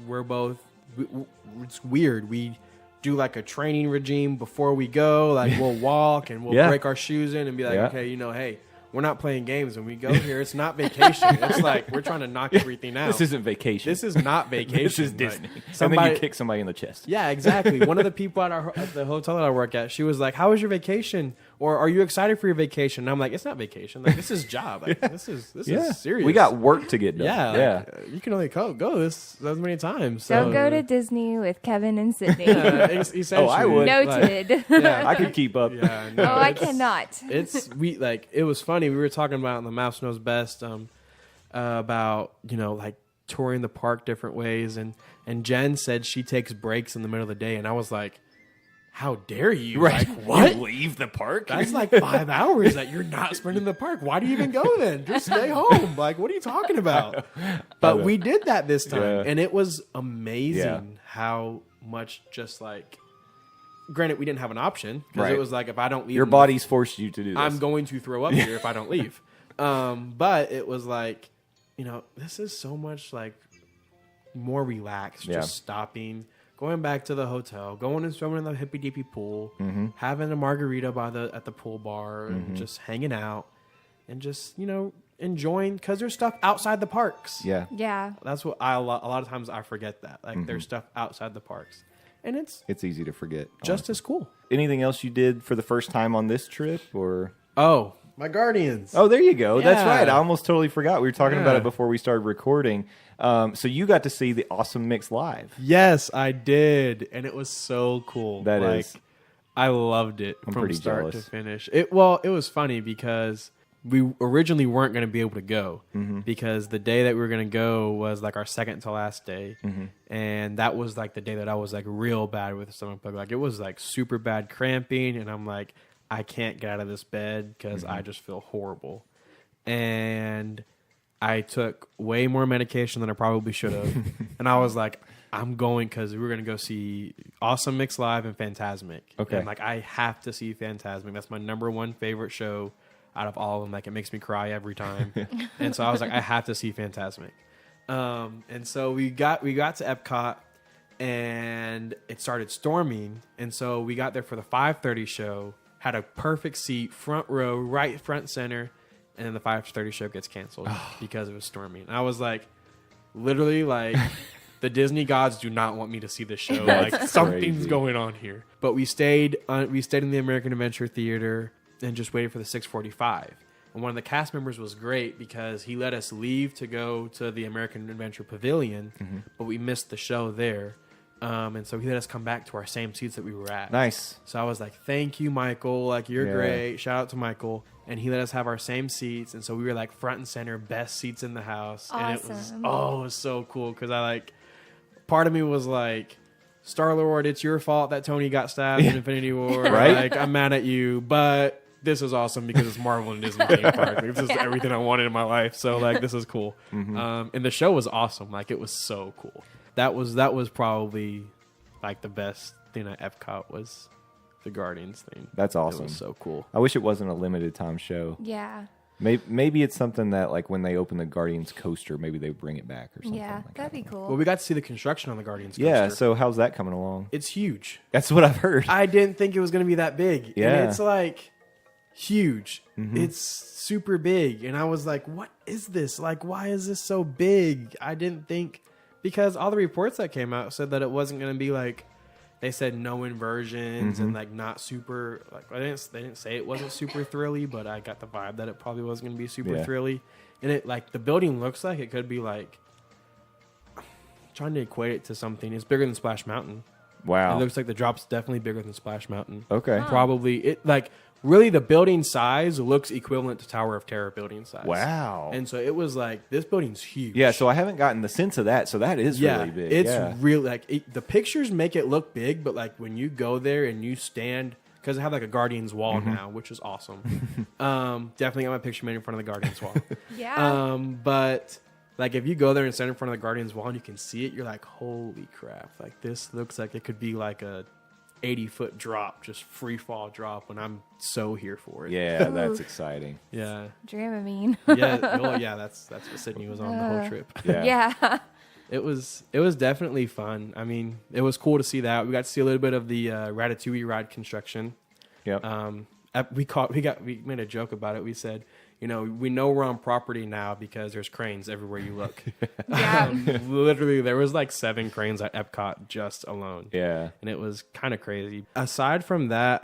we're both. It's weird. We do like a training regime before we go. Like, we'll walk and we'll break our shoes in and be like, okay, you know, hey, we're not playing games when we go here. It's not vacation. It's like we're trying to knock everything out. This isn't vacation. This is not vacation. This is Like, Disney. And then you kick somebody in the chest. Yeah, exactly. One of the people at the hotel that I work at, she was like, "How was your vacation?" Or are you excited for your vacation? And I'm like, it's not vacation. Like, this is job. Like, this is serious. We got work to get done. Yeah. You can only go this as many times. So. Don't go to Disney with Kevin and Sydney. Essentially. I would. Noted. I could keep up. Yeah, no, I cannot. It was funny. We were talking about in the Mouse Knows Best about, like touring the park different ways. And Jen said she takes breaks in the middle of the day. And I was like, how dare you? Right. Like, what? You leave the park? That's like 5 hours that you're not spending in the park. Why do you even go then? Just stay home. Like, what are you talking about? But we did that this time. And it was amazing how much just like, granted, we didn't have an option. Because it was like, if I don't leave. Your body's forced you to do this. I'm going to throw up here if I don't leave. But it was like, this is so much like more relaxed. Just stopping. Going back to the hotel, going and swimming in the hippy dippy pool, having a margarita at the pool bar, and just hanging out, and just enjoying because there's stuff outside the parks. Yeah. That's what a lot of times I forget that there's stuff outside the parks, and it's easy to forget. Just as cool. Anything else you did for the first time on this trip, or? Oh, my Guardians. Oh, there you go. Yeah. That's right. I almost totally forgot. We were talking about it before we started recording. So you got to see the Awesome Mix live. Yes, I did, and it was so cool. That is. I loved it I'm from pretty start jealous. to finish. It was funny because we originally weren't going to be able to go because the day that we were going to go was like our second to last day, and that was like the day that I was like real bad with the stomach bug. Like it was like super bad cramping, and I'm like, I can't get out of this bed because I just feel horrible. And I took way more medication than I probably should have. And I was like, I'm going because we were going to go see Awesome Mix Live and Fantasmic. Okay. And like, I have to see Fantasmic. That's my number one favorite show out of all of them. Like, it makes me cry every time. And so I was like, I have to see Fantasmic. And so we got to Epcot and it started storming. And so we got there for the 5:30 show. Had a perfect seat, front row, right front center, and then the 5:30 show gets canceled because it was storming. And I was like, literally, like, the Disney gods do not want me to see this show. Like, something's crazy. going on here. But we stayed in the American Adventure Theater and just waited for the 6:45. And one of the cast members was great because he let us leave to go to the American Adventure Pavilion, but we missed the show there. And so he let us come back to our same seats that we were at. Nice. So I was like, thank you, Michael. Like, you're great. Shout out to Michael. And he let us have our same seats. And so we were like front and center, best seats in the house. Awesome. And it was so cool. Cause part of me was like, Star-Lord, it's your fault that Tony got stabbed in Infinity War. Right? Like, I'm mad at you, but this is awesome because it's Marvel and Disney theme park. This is everything I wanted in my life. So like, this is cool. And the show was awesome. Like, it was so cool. That was probably like the best thing at Epcot was the Guardians thing. That's awesome. It was so cool. I wish it wasn't a limited time show. Yeah. Maybe it's something that, like, when they open the Guardians coaster, maybe they bring it back or something. Yeah, like that'd be cool. Well, we got to see the construction on the Guardians coaster. Yeah, so how's that coming along? It's huge. That's what I've heard. I didn't think it was going to be that big. Yeah. And it's like huge. It's super big. And I was like, what is this? Like, why is this so big? I didn't think, because all the reports that came out said that it wasn't going to be like, they said no inversions and like not super, like they didn't say it wasn't super thrilly, but I got the vibe that it probably wasn't going to be super thrilly. And it, like, the building looks like it could be like, I'm trying to equate it to something. It's bigger than Splash Mountain. Wow. It looks like the drop's definitely bigger than Splash Mountain. Okay. Probably it, like, really the building size looks equivalent to Tower of Terror building size. Wow. And so it was like, this building's huge. Yeah, so I haven't gotten the sense of that. So that is really big. It's really, like, the pictures make it look big, but like when you go there and you stand, because I have like a Guardians wall now, which is awesome. Definitely got my picture made in front of the Guardians wall. Yeah. But like, if you go there and stand in front of the Guardians wall and you can see it, you're like, holy crap. Like, this looks like it could be like a 80-foot drop, just free fall drop, when I'm so here for it. Yeah, that's exciting. Yeah. Dramamine. That's what Sydney was on the whole trip. Yeah. It was definitely fun. I mean, it was cool to see that. We got to see a little bit of the Ratatouille ride construction. Yep. We made a joke about it. We said, we know we're on property now because there's cranes everywhere you look. Yeah. Literally, there was like 7 cranes at Epcot just alone. Yeah. And it was kind of crazy. Aside from that,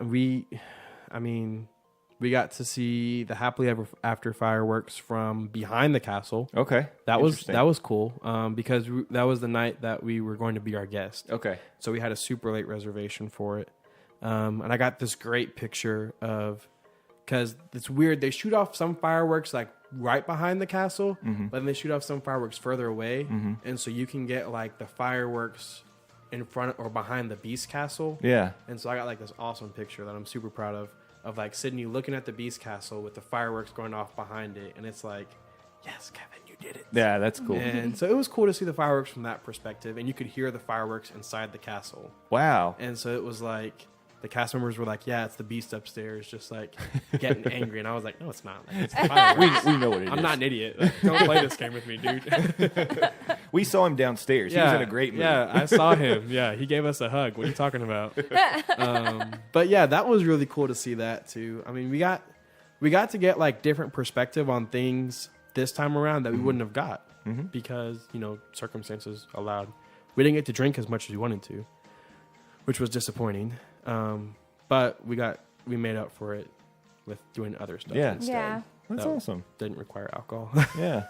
we got to see the Happily Ever After fireworks from behind the castle. Okay. That was cool because that was the night that we were going to be our guest. Okay. So we had a super late reservation for it. And I got this great picture of, because it's weird, they shoot off some fireworks like right behind the castle, but then they shoot off some fireworks further away. And so you can get like the fireworks in front or behind the Beast Castle. Yeah. And so I got like this awesome picture that I'm super proud of like Sydney looking at the Beast Castle with the fireworks going off behind it. And it's like, yes, Kevin, you did it. Yeah, that's cool. And so it was cool to see the fireworks from that perspective. And you could hear the fireworks inside the castle. Wow. And so it was like, the cast members were like, yeah, it's the Beast upstairs, just like getting angry. And I was like, no, it's not. Like, it's the fireworks. We know what it is. I'm not an idiot. Like, don't play this game with me, dude. We saw him downstairs. He was in a great mood. Yeah, I saw him. Yeah, he gave us a hug. What are you talking about? But yeah, that was really cool to see that too. I mean, we got to get like different perspective on things this time around that we wouldn't have got because, you know, circumstances allowed. We didn't get to drink as much as we wanted to, which was disappointing. But we made up for it with doing other stuff instead. Yeah. That's that awesome. Didn't require alcohol. Yeah.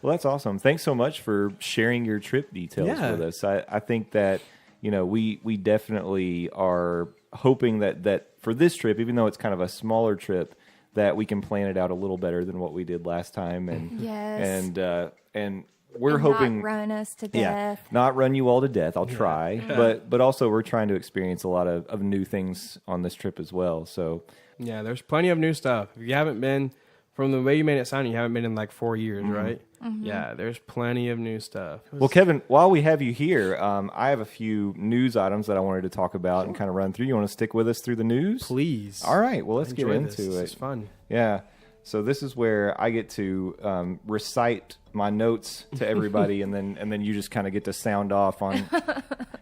Well, that's awesome. Thanks so much for sharing your trip details with us. I think that, you know, we definitely are hoping that for this trip, even though it's kind of a smaller trip, that we can plan it out a little better than what we did last time. And Yes. and we're hoping not run us to death. not run you all to death. I'll try, but also we're trying to experience a lot of new things on this trip as well. So yeah, there's plenty of new stuff. If you haven't been, from the way you made it sound, you haven't been in like 4 years, right? Yeah, there's plenty of new stuff. Well, Kevin, while we have you here, I have a few news items that I wanted to talk about and kind of run through. You want to stick with us through the news? Please. All right. Well, let's get Enjoy into it. It's fun. Yeah. So this is where I get to recite my notes to everybody, and then you just kind of get to sound off on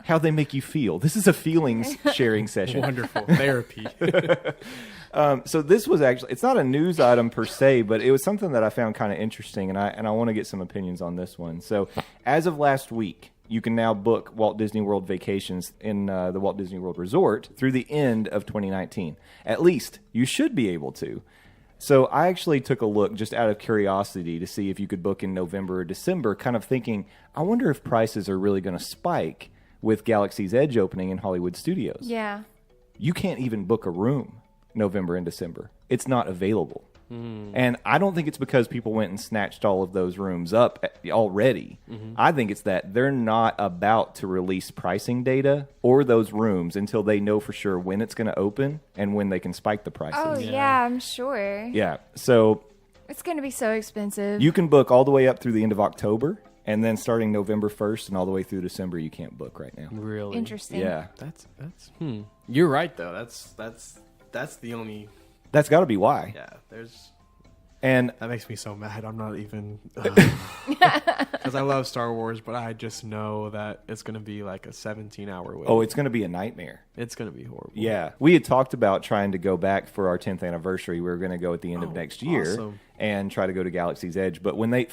how they make you feel. This is a feelings sharing session. Wonderful therapy. So this was actually, it's not a news item per se, but it was something that I found kind of interesting, and I want to get some opinions on this one. So as of last week, you can now book Walt Disney World vacations in the Walt Disney World Resort through the end of 2019. At least you should be able to. So I actually took a look just out of curiosity to see if you could book in November or December, kind of thinking, I wonder if prices are really going to spike with Galaxy's Edge opening in Hollywood Studios. Yeah. You can't even book a room November and December. It's not available. And I don't think it's because people went and snatched all of those rooms up already. I think it's that they're not about to release pricing data or those rooms until they know for sure when it's going to open and when they can spike the prices. Oh, yeah, I'm sure. Yeah. So It's going to be so expensive. you can book all the way up through the end of October, and then starting November 1st and all the way through December, you can't book right now. Really? Interesting. Yeah. That's You're right though. That's the only. That's got to be why. Yeah. There's. And That makes me so mad. I'm not even. Because I love Star Wars, but I just know that it's going to be like a 17-hour wait. oh, it's going to be a nightmare. It's going to be horrible. Yeah. We had talked about trying to go back for our 10th anniversary. We were going to go at the end of next year awesome. and try to go to Galaxy's Edge. But when they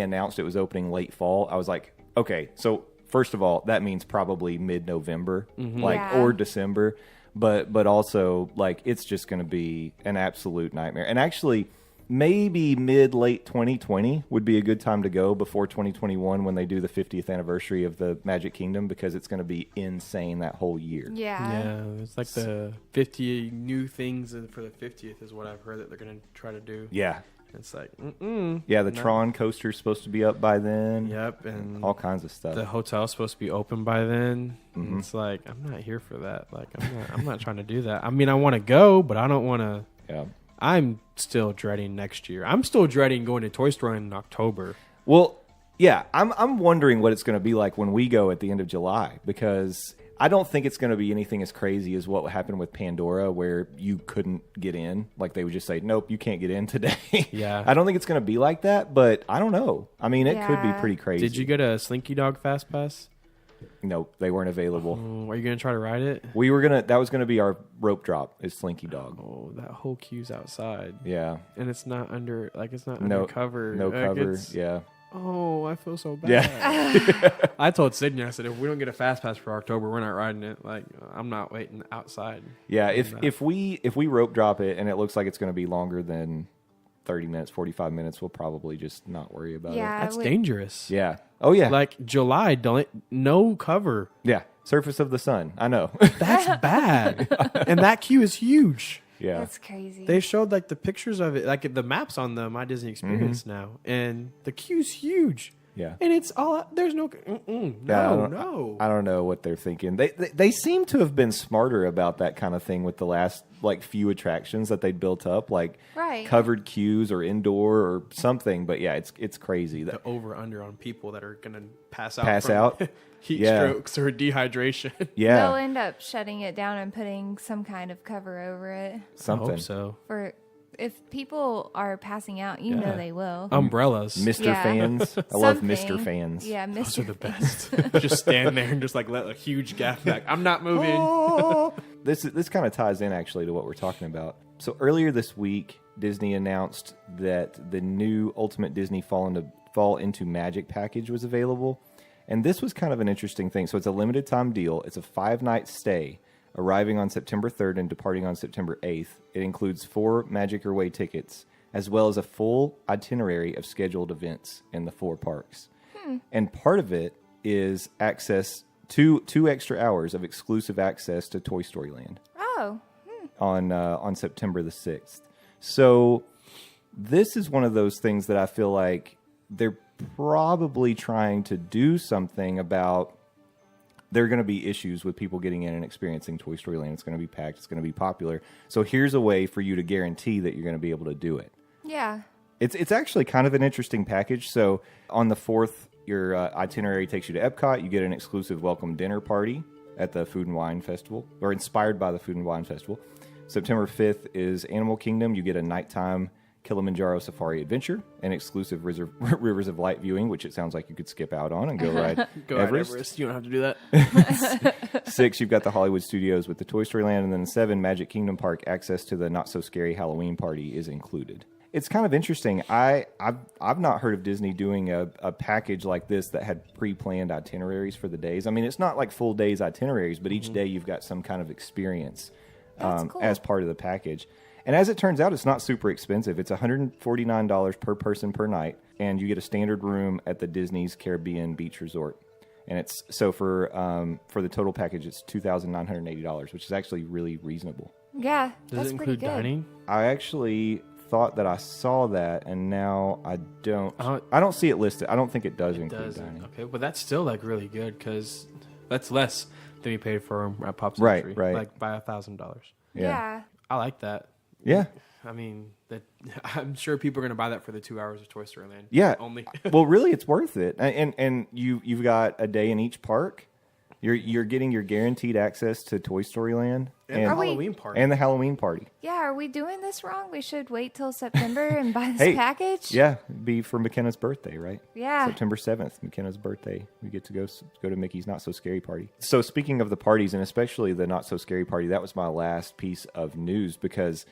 announced it was opening late fall, I was like, okay, so first of all, that means probably mid-November, Yeah. or December. But also, like, it's just going to be an absolute nightmare. And actually, maybe mid-late 2020 would be a good time to go before 2021 when they do the 50th anniversary of the Magic Kingdom, because it's going to be insane that whole year. Yeah. Yeah, it's like the 50 new things for the 50th is what I've heard that they're going to try to do. Yeah. It's like, Yeah, the Tron coaster's supposed to be up by then. Yep, and All kinds of stuff. the hotel's supposed to be open by then. And it's like, I'm not here for that. Like, I'm not trying to do that. I mean, I want to go, but I don't want to. Yeah. I'm still dreading next year. I'm still dreading going to Toy Story in October. Well, yeah, I'm wondering what it's going to be like when we go at the end of July, because I don't think it's going to be anything as crazy as what happened with Pandora, where you couldn't get in. Like, they would just say, nope, you can't get in today. Yeah. I don't think it's going to be like that, but I don't know. I mean, it could be Yeah. pretty crazy. Did you get a Slinky Dog Fast Pass? Nope, they weren't available. Are you going to try to ride it? That was going to be our rope drop, is Slinky Dog. Oh, that whole queue's outside. Yeah. And it's not under, like, it's not No undercover. No Like, cover. it's- Yeah. Oh, I feel so bad. Yeah. I told Sydney, I said, if we don't get a fast pass for October, we're not riding it. Like, I'm not waiting outside. Yeah, if we rope drop it and it looks like it's going to be longer than 30 minutes, 45 minutes, we'll probably just not worry about it. That's dangerous. Yeah. Oh, yeah. Like, July, no cover. Yeah. Surface of the sun. I know. That's bad. And that queue is huge. Yeah. That's crazy. They showed, like, the pictures of it, like, the maps on the My Disney Experience now. And the queue's huge. Yeah. And it's all, there's no, no. I don't know what they're thinking. They seem to have been smarter about that kind of thing with the last like few attractions that they'd built up, like covered queues or indoor or something. But yeah, it's crazy. The over under on people that are gonna pass out from heat strokes or dehydration. Yeah, they'll end up shutting it down and putting some kind of cover over it. Something. I hope so. For if people are passing out, you know they will. Umbrellas. Mr. Fans. I love Mr. Fans. Yeah, Mr. Those are the best. Just stand there and just like let a huge gap back. I'm not moving. This kind of ties in actually to what we're talking about. So earlier this week, Disney announced that the new Ultimate Disney Fall into Magic package was available. And this was kind of an interesting thing. So it's a limited time deal. It's a 5-night stay, arriving on September 3rd and departing on September 8th. It includes 4 Magic Your Way tickets, as well as a full itinerary of scheduled events in the 4 parks. And part of it is access to 2 extra hours of exclusive access to Toy Story Land. Oh. On September the 6th. So this is one of those things that I feel like they're probably trying to do something about. There are going to be issues with people getting in and experiencing Toy Story Land. It's going to be packed. It's going to be popular. So here's a way for you to guarantee that you're going to be able to do it. Yeah. It's actually kind of an interesting package. So on the 4th, your itinerary takes you to Epcot. You get an exclusive welcome dinner party at the Food and Wine Festival, or inspired by the Food and Wine Festival. September 5th is Animal Kingdom. You get a nighttime Kilimanjaro Safari Adventure, and exclusive Rivers of Light viewing, which it sounds like you could skip out on and go ride Everest. You don't have to do that. 6, you've got the Hollywood Studios with the Toy Story Land, and then 7, Magic Kingdom Park, access to the Not So Scary Halloween Party is included. It's kind of interesting. I've not heard of Disney doing a package like this that had pre-planned itineraries for the days. I mean, it's not like full days itineraries, but each day you've got some kind of experience cool. as part of the package. And as it turns out, it's not super expensive. It's $149 per person per night, and you get a standard room at the Disney's Caribbean Beach Resort. And it's so for the total package, it's $2,980, which is actually really reasonable. Yeah, Does that's it pretty include good. dining? I actually thought that I saw that, and now I don't. I don't see it listed. I don't think it does include dining. Okay, but that's still like really good because that's less than we paid for at Pop Right, Century. right. Like by $1,000. Yeah. I like that. Yeah. I mean, I'm sure people are going to buy that for the 2 hours of Toy Story Land. Yeah. Only. Well, really, it's worth it. And you've got a day in each park. You're getting your guaranteed access to Toy Story Land And the Halloween party. and the Halloween party. Yeah, are we doing this wrong? We should wait till September and buy this Hey, package? Yeah, it'd be for McKenna's birthday, right? Yeah. September 7th, McKenna's birthday. We get to go to Mickey's Not So Scary party. So speaking of the parties, and especially the Not So Scary party, that was my last piece of news because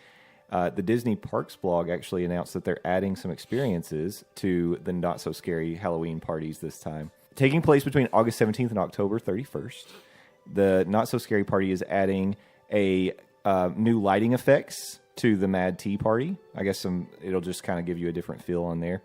the Disney Parks blog actually announced that they're adding some experiences to the Not So Scary Halloween parties this time. Taking place between August 17th and October 31st, the Not So Scary party is adding a new lighting effects to the Mad Tea party. I guess it'll just kind of give you a different feel on there.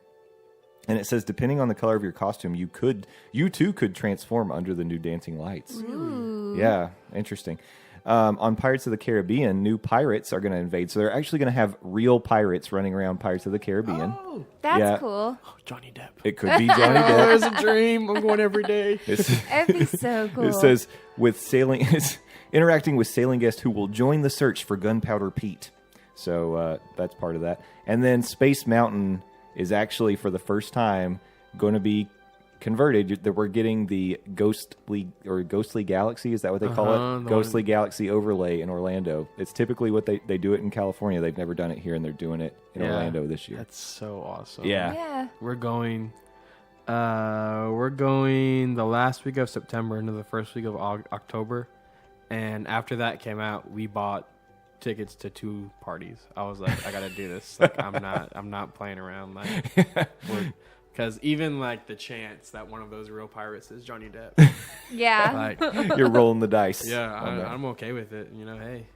And it says, depending on the color of your costume, you too could transform under the new dancing lights. Ooh. Yeah, interesting. On Pirates of the Caribbean, new pirates are going to invade. So they're actually going to have real pirates running around Pirates of the Caribbean. Oh, That's cool. Johnny Depp. It could be Johnny Depp. There's a dream. I'm going every day. That'd be so cool. It says, it's interacting with sailing guests who will join the search for Gunpowder Pete. So that's part of that. And then Space Mountain is actually, for the first time, going to be converted. That we're getting the Ghostly Galaxy. Is that what they call it? Ghostly Galaxy overlay in Orlando. It's typically what they do it in California. They've never done it here, and they're doing it in Orlando this year. That's so awesome. Yeah. We're going the last week of September into the first week of October, and after that came out, we bought tickets to 2 parties. I was like, I gotta do this. Like, I'm not playing around. Like, Because even like the chance that one of those real pirates is Johnny Depp, Yeah. like, You're rolling the dice. yeah, on that. I'm okay with it. You know, hey,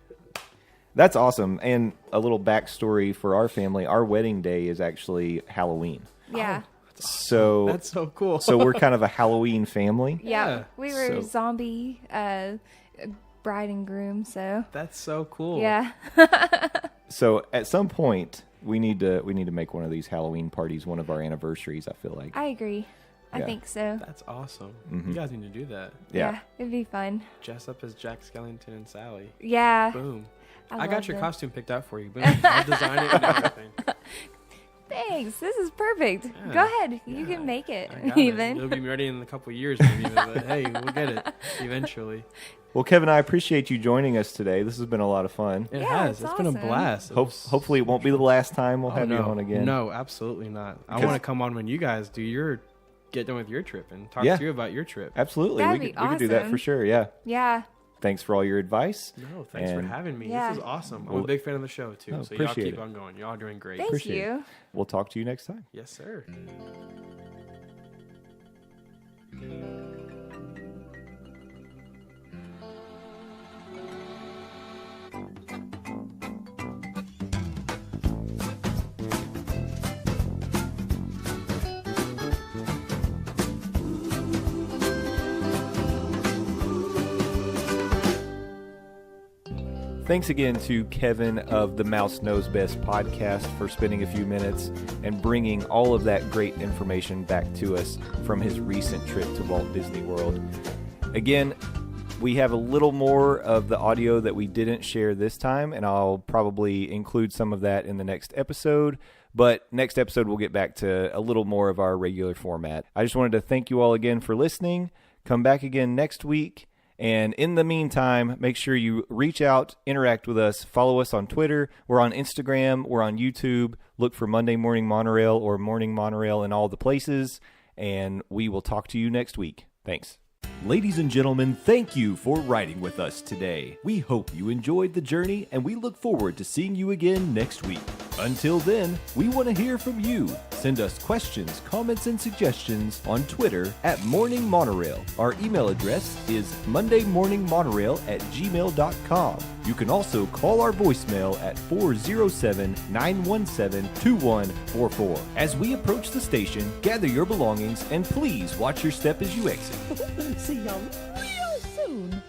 That's awesome. And a little backstory for our family: our wedding day is actually Halloween. Yeah. So that's so cool. so we're kind of a Halloween family. Yeah. Yeah. We were So- zombie bride and groom, so That's so cool. yeah. So at some point we need to make one of these Halloween parties one of our anniversaries. I feel like. I agree. I Yeah. think so. That's awesome. You guys need to do that. Yeah. It'd be fun. Dress up as Jack Skellington and Sally. Yeah. Boom. I love got your them. costume picked out for you. Boom. I'll design it and everything. Thanks. This is perfect. Yeah. Go ahead. You Yeah. can make it. I got it. Even. It'll be ready in a couple of years, maybe. But hey, we'll get it eventually. Well, Kevin, I appreciate you joining us today. This has been a lot of fun. It Yeah, has. it's It's been a awesome. blast. It was- Hopefully, it won't be the last time we'll Oh, have you no. on again. No, absolutely not. I 'Cause- want to come on when you guys get done with your trip and talk Yeah. to you about your trip. Absolutely, That'd we be could do that for awesome. sure. Yeah. Yeah. Thanks for all your advice. No, thanks for And having me. Yeah. This is awesome. I'm Well, a big fan of the show too. oh, So y'all appreciate keep it. on going. Y'all are doing great. Thank Appreciate you. it. We'll talk to you next time. Yes, sir. Thanks again to Kevin of the Mouse Knows Best podcast for spending a few minutes and bringing all of that great information back to us from his recent trip to Walt Disney World. Again, we have a little more of the audio that we didn't share this time, and I'll probably include some of that in the next episode. But next episode, we'll get back to a little more of our regular format. I just wanted to thank you all again for listening. Come back again next week. And in the meantime, make sure you reach out, interact with us, follow us on Twitter. We're on Instagram. We're on YouTube. Look for Monday Morning Monorail or Morning Monorail in all the places. And we will talk to you next week. Thanks. Ladies and gentlemen, thank you for riding with us today. We hope you enjoyed the journey, and we look forward to seeing you again next week. Until then, we want to hear from you. Send us questions, comments, and suggestions on Twitter at Morning Monorail. Our email address is mondaymorningmonorail@gmail.com. You can also call our voicemail at 407-917-2144. As we approach the station, gather your belongings and please watch your step as you exit. See y'all real soon.